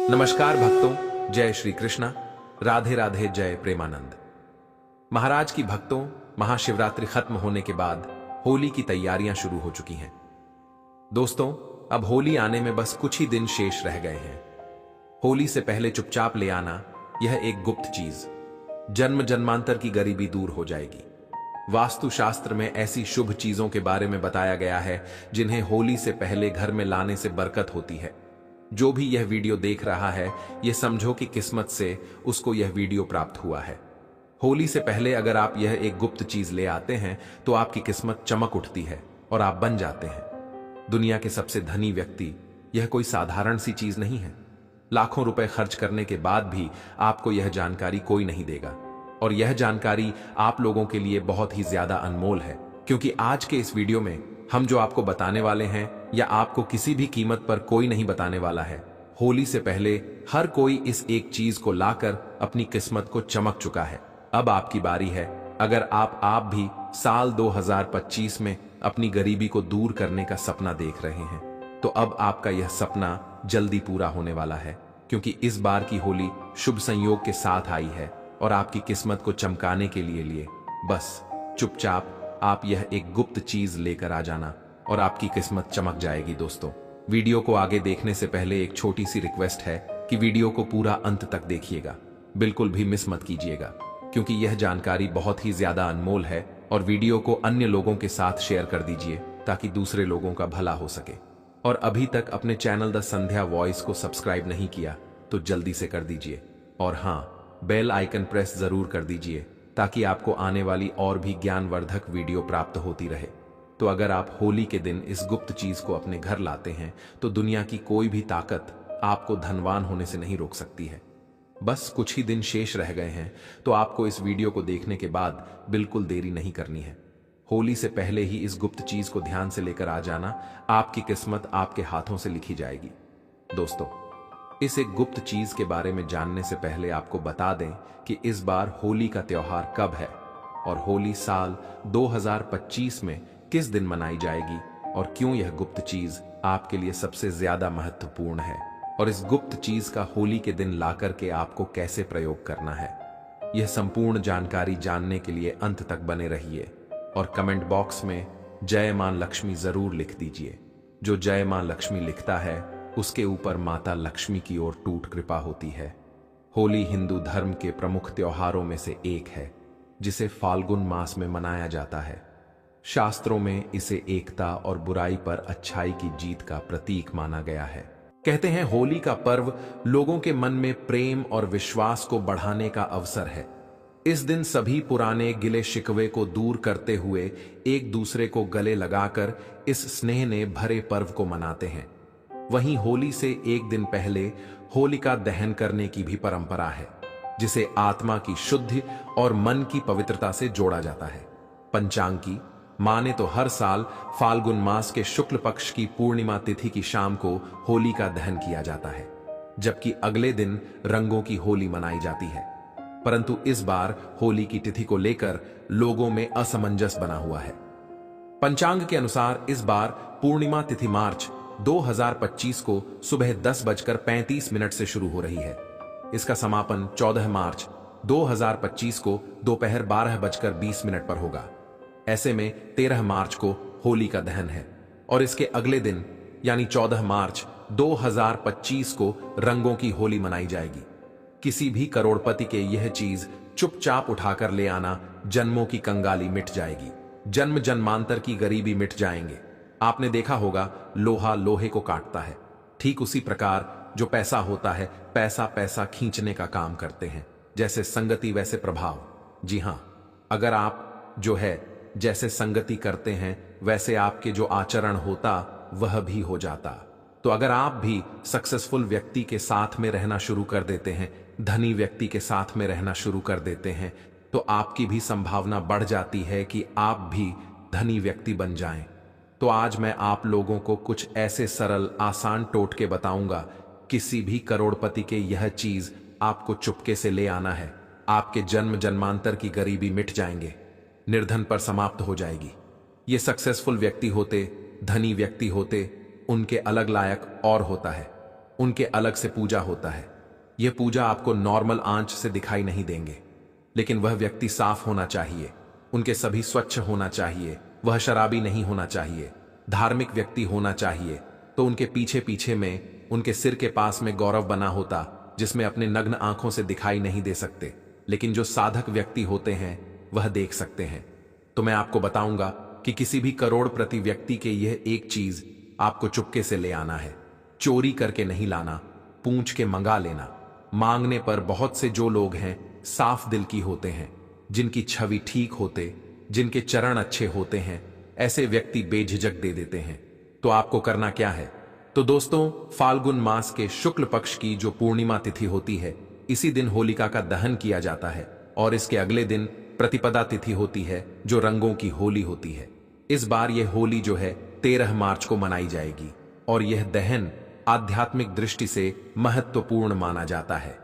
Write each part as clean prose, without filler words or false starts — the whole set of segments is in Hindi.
नमस्कार भक्तों, जय श्री कृष्णा। राधे राधे, जय प्रेमानंद। महाराज की भक्तों, महाशिवरात्रि खत्म होने के बाद होली की तैयारियां शुरू हो चुकी हैं। दोस्तों, अब होली आने में बस कुछ ही दिन शेष रह गए हैं। होली से पहले चुपचाप ले आना यह एक गुप्त चीज, जन्म जन्मांतर की गरीबी दूर हो जाएगी। वास्तुशास्त्र में ऐसी शुभ चीजों के बारे में बताया गया है जिन्हें होली से पहले घर में लाने से बरकत होती है। जो भी यह वीडियो देख रहा है, यह समझो कि किस्मत से उसको यह वीडियो प्राप्त हुआ है। होली से पहले अगर आप यह एक गुप्त चीज ले आते हैं तो आपकी किस्मत चमक उठती है और आप बन जाते हैं दुनिया के सबसे धनी व्यक्ति। यह कोई साधारण सी चीज नहीं है। लाखों रुपए खर्च करने के बाद भी आपको यह जानकारी कोई नहीं देगा, और यह जानकारी आप लोगों के लिए बहुत ही ज्यादा अनमोल है, क्योंकि आज के इस वीडियो में हम जो आपको बताने वाले हैं या आपको किसी भी कीमत पर कोई नहीं बताने वाला है। होली से पहले हर कोई इस एक चीज को लाकर अपनी किस्मत को चमक चुका है। अब आपकी बारी है। अगर आप भी साल 2025 में अपनी गरीबी को दूर करने का सपना देख रहे हैं, तो अब आपका यह सपना जल्दी पूरा होने वाला है, क्योंकि इस बार की होली शुभ संयोग के साथ आई है और आपकी किस्मत को चमकाने के लिए बस चुपचाप आप यह एक गुप्त चीज लेकर आ जाना और आपकी किस्मत चमक जाएगी। दोस्तों, वीडियो को आगे देखने से पहले एक छोटी सी रिक्वेस्ट है कि वीडियो को पूरा अंत तक देखिएगा, बिल्कुल भी मिस मत कीजिएगा, क्योंकि यह जानकारी बहुत ही ज्यादा अनमोल है। और वीडियो को अन्य लोगों के साथ शेयर कर दीजिए ताकि दूसरे लोगों का भला हो सके। और अभी तक अपने चैनल द संध्या वॉइस को सब्सक्राइब नहीं किया तो जल्दी से कर दीजिए, और हाँ, बेल आइकन प्रेस जरूर कर दीजिए ताकि आपको आने वाली और भी ज्ञानवर्धक वीडियो प्राप्त होती रहे। तो अगर आप होली के दिन इस गुप्त चीज को अपने घर लाते हैं तो दुनिया की कोई भी ताकत आपको धनवान होने से नहीं रोक सकती है। बस कुछ ही दिन शेष रह गए हैं, तो आपको इस वीडियो को देखने के बाद बिल्कुल देरी नहीं करनी है। होली से पहले ही इस गुप्त चीज को ध्यान से लेकर आ जाना, आपकी किस्मत आपके हाथों से लिखी जाएगी। दोस्तों, इस एक गुप्त चीज के बारे में जानने से पहले आपको बता दें कि इस बार होली का त्योहार कब है और होली साल 2025 में किस दिन मनाई जाएगी, और क्यों यह गुप्त चीज आपके लिए सबसे ज्यादा महत्वपूर्ण है, और इस गुप्त चीज का होली के दिन लाकर के आपको कैसे प्रयोग करना है। यह संपूर्ण जानकारी जानने के लिए अंत तक बने रहिए और कमेंट बॉक्स में जय मां लक्ष्मी जरूर लिख दीजिए। जो जय मां लक्ष्मी लिखता है उसके ऊपर माता लक्ष्मी की ओर टूट कृपा होती है। होली हिंदू धर्म के प्रमुख त्योहारों में से एक है, जिसे फाल्गुन मास में मनाया जाता है। शास्त्रों में इसे एकता और बुराई पर अच्छाई की जीत का प्रतीक माना गया है। कहते हैं होली का पर्व लोगों के मन में प्रेम और विश्वास को बढ़ाने का अवसर है। इस दिन सभी पुराने गिले शिकवे को दूर करते हुए एक दूसरे को गले लगाकर इस स्नेह ने भरे पर्व को मनाते हैं। वहीं होली से एक दिन पहले होलिका दहन करने की भी परंपरा है, जिसे आत्मा की शुद्धि और मन की पवित्रता से जोड़ा जाता है। पंचांग की माने तो हर साल फाल्गुन मास के शुक्ल पक्ष की पूर्णिमा तिथि की शाम को होली का दहन किया जाता है, जबकि अगले दिन रंगों की होली मनाई जाती है। परंतु इस बार होली की तिथि को लेकर लोगों में असमंजस बना हुआ है। पंचांग के अनुसार इस बार पूर्णिमा तिथि मार्च 2025 को सुबह 10:35 से शुरू हो रही है। इसका समापन 14 मार्च 2025 को दोपहर 12:20 पर होगा। ऐसे में 13 मार्च को होली का दहन है और इसके अगले दिन यानी 14 मार्च 2025 को रंगों की होली मनाई जाएगी। किसी भी करोड़पति के यह चीज चुपचाप उठाकर ले आना, जन्मों की कंगाली मिट जाएगी, जन्म जन्मांतर की गरीबी मिट जाएंगे। आपने देखा होगा लोहा लोहे को काटता है, ठीक उसी प्रकार जो पैसा होता है, पैसा पैसा खींचने का काम करते हैं। जैसे संगति वैसे प्रभाव। जी हां, अगर आप जो है जैसे संगति करते हैं वैसे आपके जो आचरण होता वह भी हो जाता। तो अगर आप भी सक्सेसफुल व्यक्ति के साथ में रहना शुरू कर देते हैं, धनी व्यक्ति के साथ में रहना शुरू कर देते हैं, तो आपकी भी संभावना बढ़ जाती है कि आप भी धनी व्यक्ति बन जाएं। तो आज मैं आप लोगों को कुछ ऐसे सरल आसान टोटके बताऊंगा। किसी भी करोड़पति के यह चीज आपको चुपके से ले आना है। आपके जन्म जन्मांतर की गरीबी मिट जाएंगे, निर्धन पर समाप्त हो जाएगी। ये सक्सेसफुल व्यक्ति होते, धनी व्यक्ति होते, उनके अलग लायक और होता है। उनके अलग से पूजा होता है। यह पूजा आपको नॉर्मल आंच से दिखाई नहीं देंगे, लेकिन वह व्यक्ति साफ होना चाहिए, उनके सभी स्वच्छ होना चाहिए, वह शराबी नहीं होना चाहिए, धार्मिक व्यक्ति होना चाहिए। तो उनके पीछे पीछे में उनके सिर के पास में गौरव बना होता, जिसमें अपने नग्न आंखों से दिखाई नहीं दे सकते, लेकिन जो साधक व्यक्ति होते हैं वह देख सकते हैं। तो मैं आपको बताऊंगा कि किसी भी करोड़पति व्यक्ति के यह एक चीज आपको चुपके से ले आना है, चोरी करके नहीं लाना, पूंछ के मंगा लेना। मांगने पर बहुत से जो लोग हैं साफ दिल की होते हैं, जिनकी छवि ठीक होते, जिनके चरण अच्छे होते हैं, ऐसे व्यक्ति बेझिझक दे देते हैं। तो आपको करना क्या है? तो दोस्तों, फाल्गुन मास के शुक्ल पक्ष की जो पूर्णिमा तिथि होती है, इसी दिन होलिका का दहन किया जाता है और इसके अगले दिन प्रतिपदा तिथि होती है, जो रंगों की होली होती है। इस बार यह होली जो है 13 मार्च को मनाई जाएगी और यह दहन आध्यात्मिक दृष्टि से महत्वपूर्ण माना जाता है।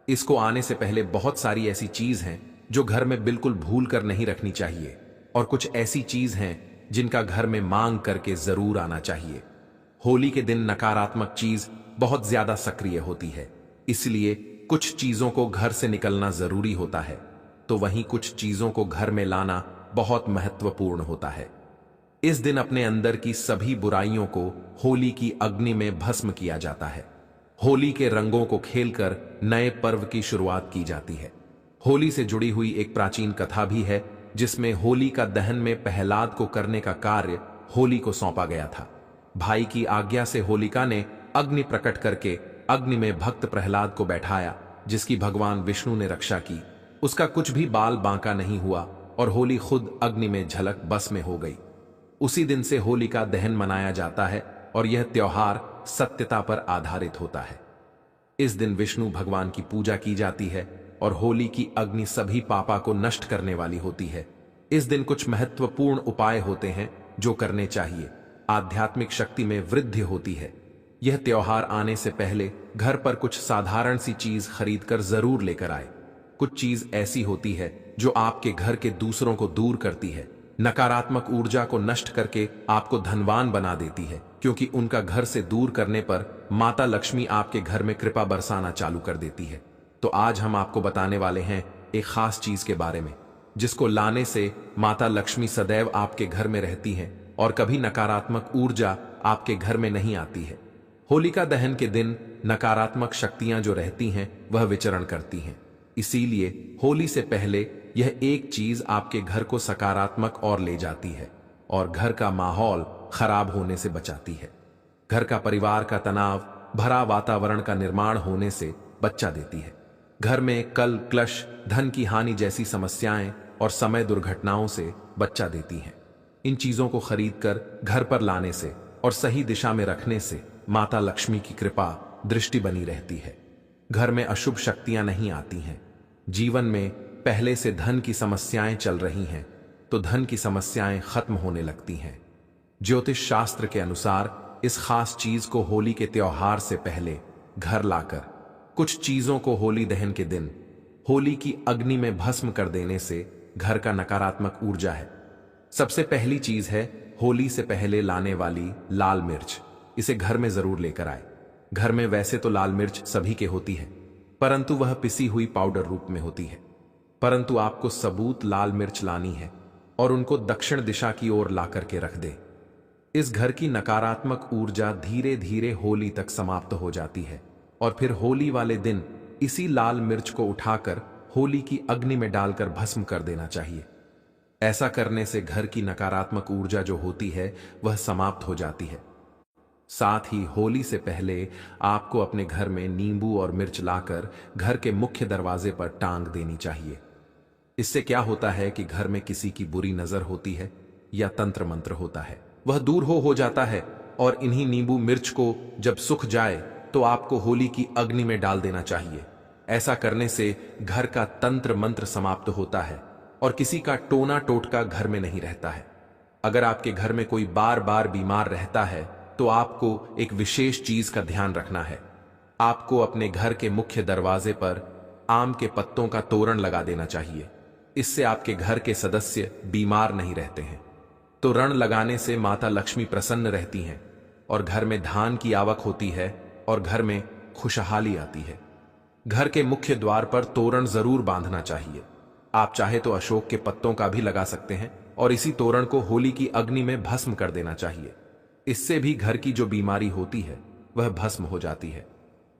इसको आने से पहले बहुत सारी ऐसी चीज हैं जो घर में बिल्कुल भूल कर नहीं रखनी चाहिए, और कुछ ऐसी चीज हैं जिनका घर में मांग करके जरूर आना चाहिए। होली के दिन नकारात्मक चीज बहुत ज्यादा सक्रिय होती है, इसलिए कुछ चीजों को घर से निकलना जरूरी होता है, तो वहीं कुछ चीजों को घर में लाना बहुत महत्वपूर्ण होता है। इस दिन अपने अंदर की सभी बुराइयों को होली की अग्नि में भस्म किया जाता है। होली के रंगों को खेलकर नए पर्व की शुरुआत की जाती है। होली से जुड़ी हुई एक प्राचीन कथा भी है, जिसमें होली का दहन में प्रहलाद को करने का कार्य होली को सौंपा गया था। भाई की आज्ञा से होलिका ने अग्नि प्रकट करके अग्नि में भक्त प्रहलाद को बैठाया, जिसकी भगवान विष्णु ने रक्षा की। उसका कुछ भी बाल बांका नहीं हुआ और होली खुद अग्नि में झलक बस में हो गई। उसी दिन से होली का दहन मनाया जाता है और यह त्योहार सत्यता पर आधारित होता है। इस दिन विष्णु भगवान की पूजा की जाती है और होली की अग्नि सभी पापा को नष्ट करने वाली होती है। इस दिन कुछ महत्वपूर्ण उपाय होते हैं जो करने चाहिए। आध्यात्मिक शक्ति में वृद्धि होती है। यह त्योहार आने से पहले घर पर कुछ साधारण सी चीज खरीदकर जरूर लेकर आए। कुछ चीज ऐसी होती है जो आपके घर के दूसरों को दूर करती है, नकारात्मक ऊर्जा को नष्ट करके आपको धनवान बना देती है, क्योंकि उनका घर से दूर करने पर माता लक्ष्मी आपके घर में कृपा बरसाना चालू कर देती है। तो आज हम आपको बताने वाले हैं एक खास चीज के बारे में, जिसको लाने से माता लक्ष्मी सदैव आपके घर में रहती हैं और कभी नकारात्मक ऊर्जा आपके घर में नहीं आती है। होलिका दहन के दिन नकारात्मक शक्तियां जो रहती हैं वह विचरण करती हैं, इसीलिए होली से पहले यह एक चीज आपके घर को सकारात्मक और ले जाती है और घर का माहौल खराब होने से बचाती है। घर का परिवार का तनाव भरा वातावरण का निर्माण होने से बचा देती है। घर में कल क्लश, धन की हानि जैसी समस्याएं और समय दुर्घटनाओं से बचा देती हैं। इन चीजों को खरीदकर घर पर लाने से और सही दिशा में रखने से माता लक्ष्मी की कृपा दृष्टि बनी रहती है। घर में अशुभ शक्तियां नहीं आती हैं। जीवन में पहले से धन की समस्याएं चल रही हैं तो धन की समस्याएं खत्म होने लगती हैं। ज्योतिष शास्त्र के अनुसार इस खास चीज को होली के त्योहार से पहले घर लाकर कुछ चीजों को होली दहन के दिन होली की अग्नि में भस्म कर देने से घर का नकारात्मक ऊर्जा है। सबसे पहली चीज है होली से पहले लाने वाली लाल मिर्च। इसे घर में जरूर लेकर आए। घर में वैसे तो लाल मिर्च सभी के होती है, परंतु वह पिसी हुई पाउडर रूप में होती है। परंतु आपको सबूत लाल मिर्च लानी है और उनको दक्षिण दिशा की ओर ला करके रख दे। इस घर की नकारात्मक ऊर्जा धीरे धीरे होली तक समाप्त हो जाती है और फिर होली वाले दिन इसी लाल मिर्च को उठाकर होली की अग्नि में डालकर भस्म कर देना चाहिए। ऐसा करने से घर की नकारात्मक ऊर्जा जो होती है वह समाप्त हो जाती है। साथ ही होली से पहले आपको अपने घर में नींबू और मिर्च लाकर घर के मुख्य दरवाजे पर टांग देनी चाहिए। इससे क्या होता है कि घर में किसी की बुरी नजर होती है या तंत्र मंत्र होता है, वह दूर हो जाता है। और इन्हीं नींबू मिर्च को जब सूख जाए तो आपको होली की अग्नि में डाल देना चाहिए। ऐसा करने से घर का तंत्र मंत्र समाप्त होता है और किसी का टोना टोटका घर में नहीं रहता है। अगर आपके घर में कोई बार बार बीमार रहता है तो आपको एक विशेष चीज का ध्यान रखना है। आपको अपने घर के मुख्य दरवाजे पर आम के पत्तों का तोरण लगा देना चाहिए। इससे आपके घर के सदस्य बीमार नहीं रहते हैं। तोरण लगाने से माता लक्ष्मी प्रसन्न रहती हैं और घर में धान की आवक होती है और घर में खुशहाली आती है। घर के मुख्य द्वार पर तोरण जरूर बांधना चाहिए। आप चाहे तो अशोक के पत्तों का भी लगा सकते हैं और इसी तोरण को होली की अग्नि में भस्म कर देना चाहिए। इससे भी घर की जो बीमारी होती है वह भस्म हो जाती है।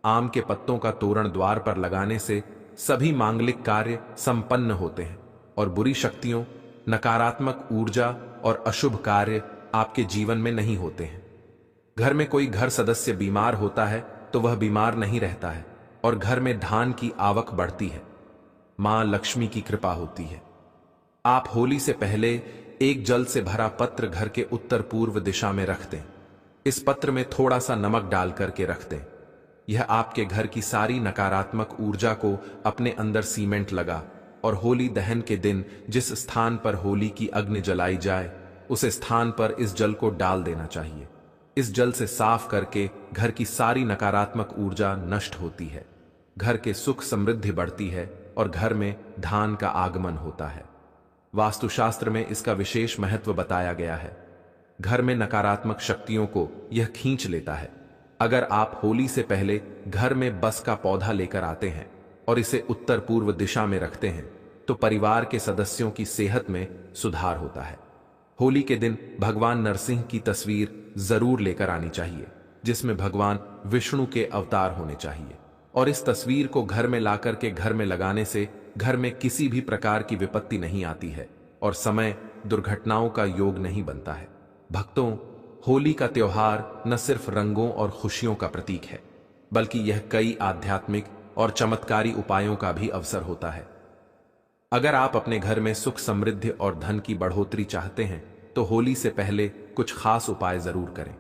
आम के पत्तों का तोरण द्वार पर लगाने से सभी मांगलिक कार्य संपन्न होते हैं और बुरी शक्तियों, नकारात्मक ऊर्जा और अशुभ कार्य आपके जीवन में नहीं होते हैं। घर में कोई घर सदस्य बीमार होता है तो वह बीमार नहीं रहता है और घर में धान की आवक बढ़ती है। मां लक्ष्मी की कृपा होती है। आप होली से पहले एक जल से भरा पत्र घर के उत्तर पूर्व दिशा में रख दें। इस पत्र में थोड़ा सा नमक डाल करके रख दें। यह आपके घर की सारी नकारात्मक ऊर्जा को अपने अंदर सीमेंट लगा और होली दहन के दिन जिस स्थान पर होली की अग्नि जलाई जाए उस स्थान पर इस जल को डाल देना चाहिए। इस जल से साफ करके घर की सारी नकारात्मक ऊर्जा नष्ट होती है। घर के सुख समृद्धि बढ़ती है और घर में धान का आगमन होता है। वास्तुशास्त्र में इसका विशेष महत्व बताया गया है। घर में नकारात्मक शक्तियों को यह खींच लेता है। अगर आप होली से पहले घर में बस का पौधा लेकर आते हैं और इसे उत्तर पूर्व दिशा में रखते हैं तो परिवार के सदस्यों की सेहत में सुधार होता है। होली के दिन भगवान नरसिंह की तस्वीर जरूर लेकर आनी चाहिए, जिसमें भगवान विष्णु के अवतार होने चाहिए, और इस तस्वीर को घर में लाकर के घर में लगाने से घर में किसी भी प्रकार की विपत्ति नहीं आती है और समय दुर्घटनाओं का योग नहीं बनता है। भक्तों, होली का त्योहार न सिर्फ रंगों और खुशियों का प्रतीक है, बल्कि यह कई आध्यात्मिक और चमत्कारी उपायों का भी अवसर होता है। अगर आप अपने घर में सुख समृद्धि और धन की बढ़ोतरी चाहते हैं तो होली से पहले कुछ खास उपाय जरूर करें।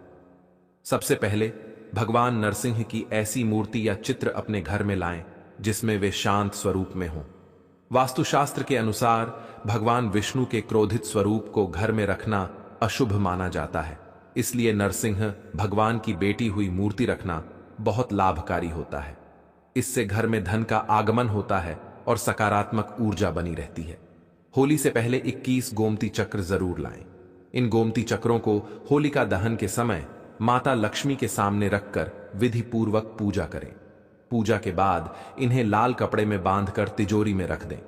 सबसे पहले भगवान नरसिंह की ऐसी मूर्ति या चित्र अपने घर में लाएं जिसमें वे शांत स्वरूप में हों। वास्तुशास्त्र के अनुसार भगवान विष्णु के क्रोधित स्वरूप को घर में रखना अशुभ माना जाता है, इसलिए नरसिंह भगवान की बेटी हुई मूर्ति रखना बहुत लाभकारी होता है। इससे घर में धन का आगमन होता है और सकारात्मक ऊर्जा बनी रहती है। होली से पहले 21 गोमती चक्र जरूर लाएं। इन गोमती चक्रों को होलिका दहन के समय माता लक्ष्मी के सामने रखकर विधि पूर्वक पूजा करें। पूजा के बाद इन्हें लाल कपड़े में बांधकर तिजोरी में रख दें।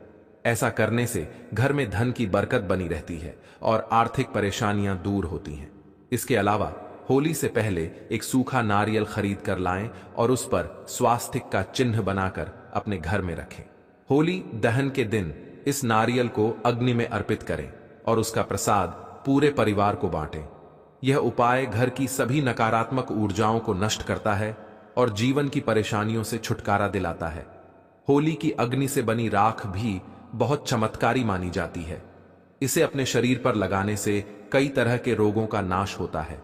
ऐसा करने से घर में धन की बरकत बनी रहती है और आर्थिक परेशानियां दूर होती हैं। इसके अलावा होली से पहले एक सूखा नारियल खरीद कर लाएं और उस पर स्वास्तिक का चिन्ह बनाकर अपने घर में रखें। होली दहन के दिन इस नारियल को अग्नि में अर्पित करें और उसका प्रसाद पूरे परिवार को बांटें। यह उपाय घर की सभी नकारात्मक ऊर्जाओं को नष्ट करता है और जीवन की परेशानियों से छुटकारा दिलाता है। होली की अग्नि से बनी राख भी बहुत चमत्कारी मानी जाती है। इसे अपने शरीर पर लगाने से कई तरह के रोगों का नाश होता है।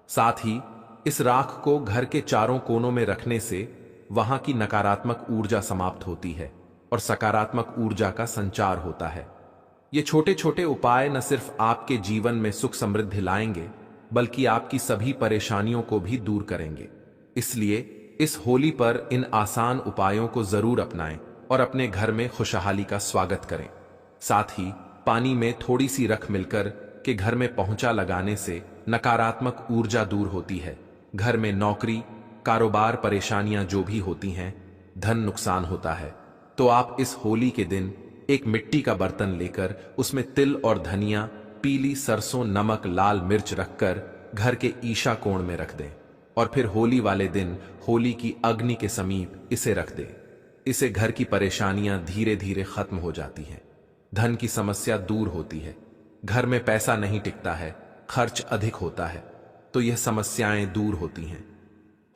साथ ही इस राख को घर के चारों कोनों में रखने से वहां की नकारात्मक ऊर्जा समाप्त होती है और सकारात्मक ऊर्जा का संचार होता है। ये छोटे छोटे उपाय न सिर्फ आपके जीवन में सुख समृद्धि लाएंगे, बल्कि आपकी सभी परेशानियों को भी दूर करेंगे। इसलिए इस होली पर इन आसान उपायों को जरूर अपनाएं और अपने घर में खुशहाली का स्वागत करें। साथ ही पानी में थोड़ी सी रख मिलकर के घर में पोंछा लगाने से नकारात्मक ऊर्जा दूर होती है। घर में नौकरी, कारोबार परेशानियां जो भी होती हैं, धन नुकसान होता है, तो आप इस होली के दिन एक मिट्टी का बर्तन लेकर उसमें तिल और धनिया, पीली सरसों, नमक, लाल मिर्च रखकर घर के ईशा कोण में रख दें और फिर होली वाले दिन होली की अग्नि के समीप इसे रख दें। इससे घर की परेशानियां धीरे धीरे खत्म हो जाती हैं, धन की समस्या दूर होती है। घर में पैसा नहीं टिकता है, खर्च अधिक होता है, तो यह समस्याएं दूर होती हैं।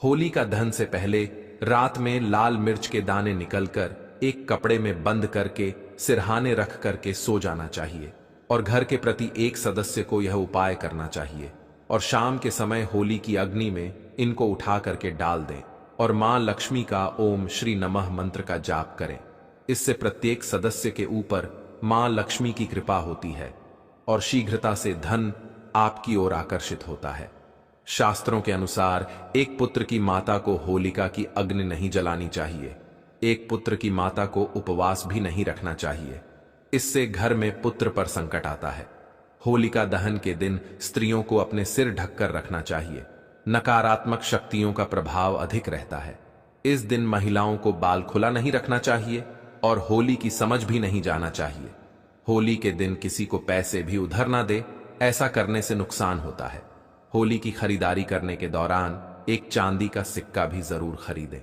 होली का दहन से पहले रात में लाल मिर्च के दाने निकलकर एक कपड़े में बंद करके सिरहाने रख करके सो जाना चाहिए और घर के प्रति एक सदस्य को यह उपाय करना चाहिए और शाम के समय होली की अग्नि में इनको उठा करके डाल दें और मां लक्ष्मी का ओम श्री नमः मंत्र का जाप करें। इससे प्रत्येक सदस्य के ऊपर मां लक्ष्मी की कृपा होती है और शीघ्रता से धन आपकी ओर आकर्षित होता है। शास्त्रों के अनुसार एक पुत्र की माता को होलिका की अग्नि नहीं जलानी चाहिए। एक पुत्र की माता को उपवास भी नहीं रखना चाहिए। इससे घर में पुत्र पर संकट आता है। होलिका दहन के दिन स्त्रियों को अपने सिर ढककर रखना चाहिए। नकारात्मक शक्तियों का प्रभाव अधिक रहता है। इस दिन महिलाओं को बाल खुला नहीं रखना चाहिए और होली की समझ भी नहीं जाना चाहिए। होली के दिन किसी को पैसे भी उधार ना दे, ऐसा करने से नुकसान होता है। होली की खरीदारी करने के दौरान एक चांदी का सिक्का भी जरूर खरीदें।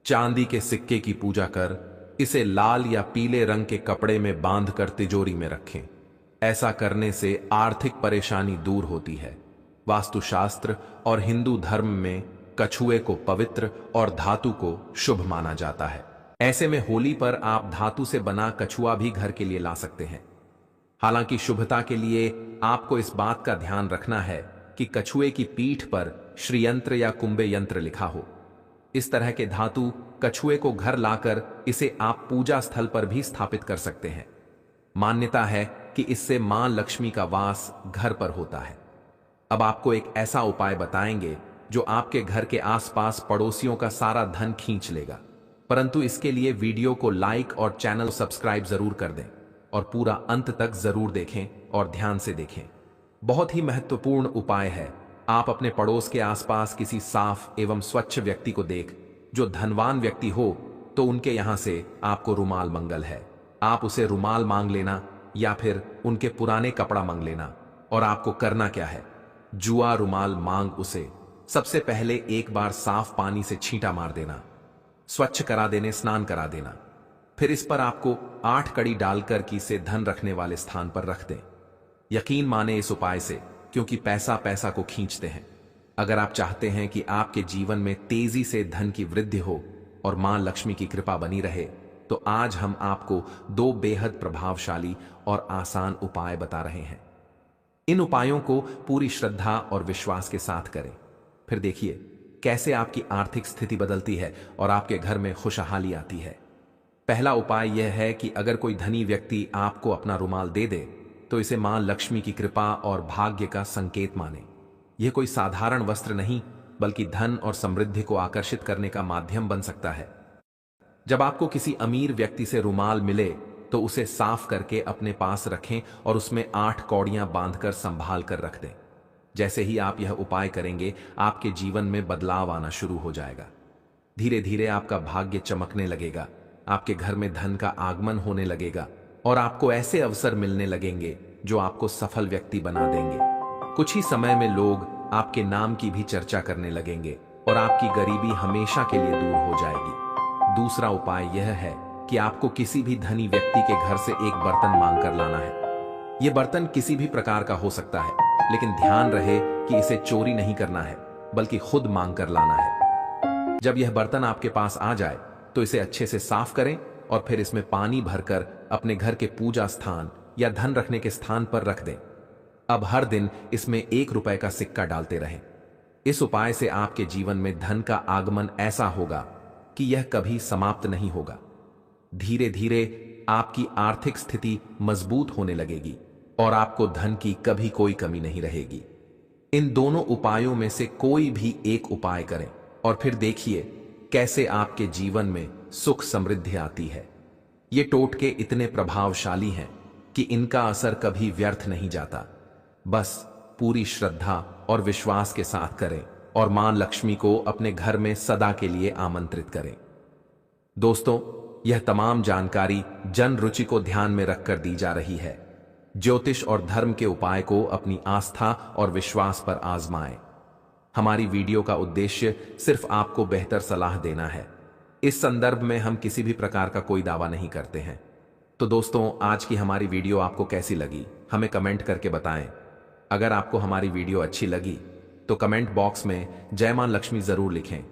चांदी के सिक्के की पूजा कर इसे लाल या पीले रंग के कपड़े में बांधकर तिजोरी में रखें। ऐसा करने से आर्थिक परेशानी दूर होती है। वास्तुशास्त्र और हिंदू धर्म में कछुए को पवित्र और धातु को शुभ माना जाता है। ऐसे में होली पर आप धातु से बना कछुआ भी घर के लिए ला सकते हैं। हालांकि शुभता के लिए आपको इस बात का ध्यान रखना है कि कछुए की पीठ पर श्रीयंत्र या कुंभे यंत्र लिखा हो। इस तरह के धातु कछुए को घर लाकर इसे आप पूजा स्थल पर भी स्थापित कर सकते हैं। मान्यता है कि इससे मां लक्ष्मी का वास घर पर होता है। अब आपको एक ऐसा उपाय बताएंगे जो आपके घर के आसपास पड़ोसियों का सारा धन खींच लेगा। परंतु इसके लिए वीडियो को लाइक और चैनल सब्सक्राइब जरूर कर दें और पूरा अंत तक जरूर देखें और ध्यान से देखें। बहुत ही महत्वपूर्ण उपाय है। आप अपने पड़ोस के आसपास किसी साफ एवं स्वच्छ व्यक्ति को देख जो धनवान व्यक्ति हो तो उनके यहां से आपको रुमाल मंगल है। आप उसे रुमाल मांग लेना या फिर उनके पुराने कपड़ा मांग लेना। और आपको करना क्या है, जुआ रुमाल मांग उसे सबसे पहले एक बार साफ पानी से छींटा मार देना, स्वच्छ करा देने, स्नान करा देना। फिर इस पर आपको 8 कड़ी डालकर की से धन रखने वाले स्थान पर रख दें। यकीन माने इस उपाय से, क्योंकि पैसा पैसा को खींचते हैं। अगर आप चाहते हैं कि आपके जीवन में तेजी से धन की वृद्धि हो और मां लक्ष्मी की कृपा बनी रहे, तो आज हम आपको 2 बेहद प्रभावशाली और आसान उपाय बता रहे हैं। इन उपायों को पूरी श्रद्धा और विश्वास के साथ करें। फिर देखिए कैसे आपकी आर्थिक स्थिति बदलती है और आपके घर में खुशहाली आती है। पहला उपाय यह है कि अगर कोई धनी व्यक्ति आपको अपना रुमाल दे दे तो इसे मां लक्ष्मी की कृपा और भाग्य का संकेत माने। यह कोई साधारण वस्त्र नहीं, बल्कि धन और समृद्धि को आकर्षित करने का माध्यम बन सकता है। जब आपको किसी अमीर व्यक्ति से रुमाल मिले तो उसे साफ करके अपने पास रखें और उसमें 8 कौड़ियां बांधकर संभाल कर रख दें। जैसे ही आप यह उपाय करेंगे, आपके जीवन में बदलाव आना शुरू हो जाएगा। धीरे धीरे आपका भाग्य चमकने लगेगा, आपके घर में धन का आगमन होने लगेगा और आपको ऐसे अवसर मिलने लगेंगे जो आपको सफल व्यक्ति बना देंगे। कुछ ही समय में लोग आपके नाम की भी चर्चा करने लगेंगे और आपकी गरीबी हमेशा के लिए दूर हो जाएगी। दूसरा उपाय यह है कि आपको किसी भी धनी व्यक्ति के घर से एक बर्तन मांग कर लाना है। यह बर्तन किसी भी प्रकार का हो सकता है, लेकिन ध्यान रहे कि इसे चोरी नहीं करना है, बल्कि खुद मांग कर लाना है। जब यह बर्तन आपके पास आ जाए तो इसे अच्छे से साफ करें और फिर इसमें पानी भरकर अपने घर के पूजा स्थान या धन रखने के स्थान पर रख दें। अब हर दिन इसमें 1 रुपए का सिक्का डालते रहें। इस उपाय से आपके जीवन में धन का आगमन ऐसा होगा कि यह कभी समाप्त नहीं होगा। धीरे धीरे आपकी आर्थिक स्थिति मजबूत होने लगेगी और आपको धन की कभी कोई कमी नहीं रहेगी। इन दोनों उपायों में से कोई भी एक उपाय करें और फिर देखिए कैसे आपके जीवन में सुख समृद्धि आती है। ये टोटके इतने प्रभावशाली हैं कि इनका असर कभी व्यर्थ नहीं जाता। बस पूरी श्रद्धा और विश्वास के साथ करें और मां लक्ष्मी को अपने घर में सदा के लिए आमंत्रित करें। दोस्तों, यह तमाम जानकारी जन रुचि को ध्यान में रखकर दी जा रही है। ज्योतिष और धर्म के उपाय को अपनी आस्था और विश्वास पर आजमाएं। हमारी वीडियो का उद्देश्य सिर्फ आपको बेहतर सलाह देना है। इस संदर्भ में हम किसी भी प्रकार का कोई दावा नहीं करते हैं। तो दोस्तों, आज की हमारी वीडियो आपको कैसी लगी, हमें कमेंट करके बताएं। अगर आपको हमारी वीडियो अच्छी लगी तो कमेंट बॉक्स में जय मां लक्ष्मी जरूर लिखें।